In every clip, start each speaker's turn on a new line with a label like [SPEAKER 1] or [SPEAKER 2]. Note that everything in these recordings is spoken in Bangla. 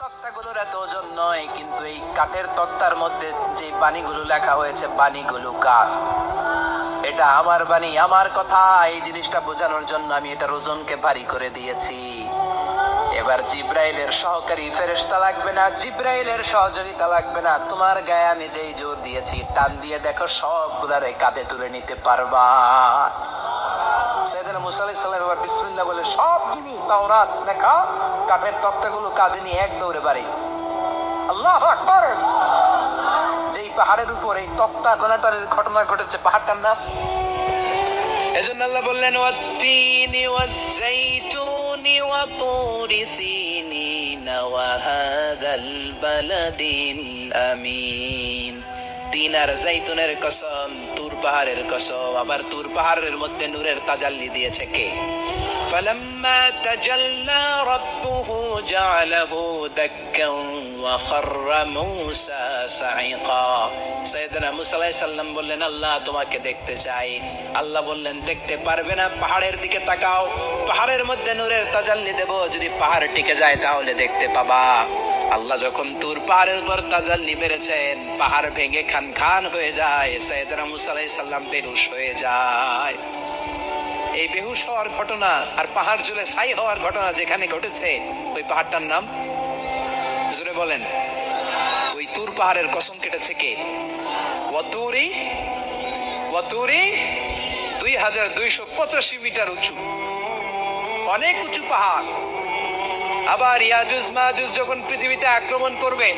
[SPEAKER 1] তক্তাগুলোর এত ওজন নয়, কিন্তু এই কাঠের তক্তার মধ্যে যে বাণীগুলো লেখা হয়েছে, বাণীগুলো কার? এটা আমার বাণী, আমার কথা। এই জিনিসটা বোঝানোর জন্য আমি এটার ওজনকে ভারী করে দিয়েছি। এবার জিব্রাইলের সহকারী ফেরেশতা লাগবে না, জিব্রাইলের সহযোগিতা লাগবে না। তোমার গায়ে আমি যেই জোর দিয়েছি, টান দিয়ে দেখো সবগুলারে কাঁধে তুলে নিতে পারবা। সাইয়েদনা মুসা আলাইহিস সালাম এবার বিসমিল্লাহ বলে সবগুলি তাওরাত লেখা কাঠের তক্তাগুলো কাঁধে নিয়ে এক দৌড়ে বাড়ি। আল্লাহু আকবার। যেই পাহাড়ের উপর এই তক্তা গোলাটার ঘটনা ঘটেছে, পাহাড়টার নাম, এজন্য আল্লাহ বললেন ওয়াত-তিনি ওয়াজ-যাইতুনি ওয়া তুরি সিনিন ওয়া হাযাল বালাদিল আমিন। তিন আর জাইতুনের কসম, তুর পাহাড়ের কসম। আবার তুর পাহাড়ের মধ্যে নূরের তাজাল্লি দিয়েছে কে? ফালাম্মা তাজাল্লা রাব্বুহু জাআলাহু দাক্কান ওয়া খাররা মূসা সাঈকা। সাইয়েদনা মুসা আলাইহিস সালাম বললেন আল্লাহ তোমাকে দেখতে চাই। আল্লাহ বললেন দেখতে পারবে না, পাহাড়ের দিকে তাকাও, পাহাড়ের মধ্যে নূরের তাজাল্লি দেব, যদি পাহাড় টিকে যায় তাহলে দেখতে পাবা। আল্লাহ যখন তুর পাহাড়ের উপর তাজাল্লি মেরেছেন, পাহাড় ভেঙে খান খান হয়ে যায়। সাইয়েদনা মুসা আলাইহিস সালাম বেহুশ হয়ে যায়। এই বেহুশ হওয়ার ঘটনা আর পাহাড় ঝুলে ছাই হওয়ার ঘটনা যেখানে ঘটেছে, ওই পাহাড়টার নাম জোরে বলেন। ওই তুর পাহাড়ের কসম কেটেছে কে? ওয়াতুরি, ওয়াতুরি 2285 মিটার উঁচু, অনেক উঁচু পাহাড়। আবার ইয়াজুজ মাজুজ যখন পৃথিবীতে আক্রমণ করবে,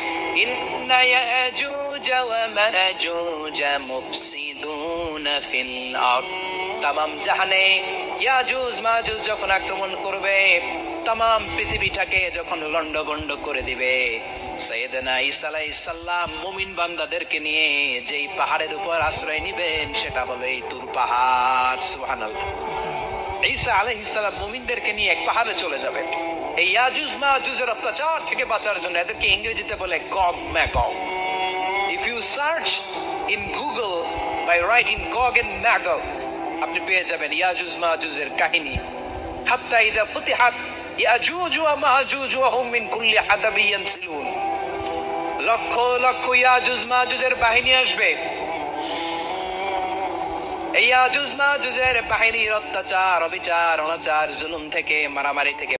[SPEAKER 1] ইন্না ইয়াজুজ ওয়া মাজুজ মুফসিদুনা ফিল আরদ। তামাম জাহানে ইয়াজুজ মাজুজ যখন আক্রমণ করবে, তামাম পৃথিবীটাকে যখন লন্ডভন্ড করে দিবে, সাইয়েদনা ঈসা আলাইহিস সালাম মুমিন বান্দাদেরকে নিয়ে যেই পাহাড়ের উপর আশ্রয় নিবেন, সেটা হলো এই তুর পাহাড়। সুবহানাল্লাহ। ঈসা আলাইহিস সালাম মুমিনদেরকে নিয়ে এক পাহাড়ে চলে যাবেন। এই ইয়াজুজ মাজুজের অত্যাচার থেকে বাঁচার জন্য এদেরকে ইংরেজিতে বলে Gog Magog. If you search in Google by writing Gog and Magog, আপনি পেয়ে যাবেন ইয়াজুজ মাজুজের কাহিনী। হাত্তা ইযা ফুতিহাত ইয়াজুজ ওয়া মাজুজ ওয়া হুম মিন কুল্লি হাদাবিন ইয়ানসিলুন। লক্ষ লক্ষ ইয়াজুজ মাজুজের বাহিনী আসবে। এই ইয়াজুজ মাজুজের বাহিনীর অত্যাচার, অবিচার, অনাচার, জুলুম থেকে, মারামারি থেকে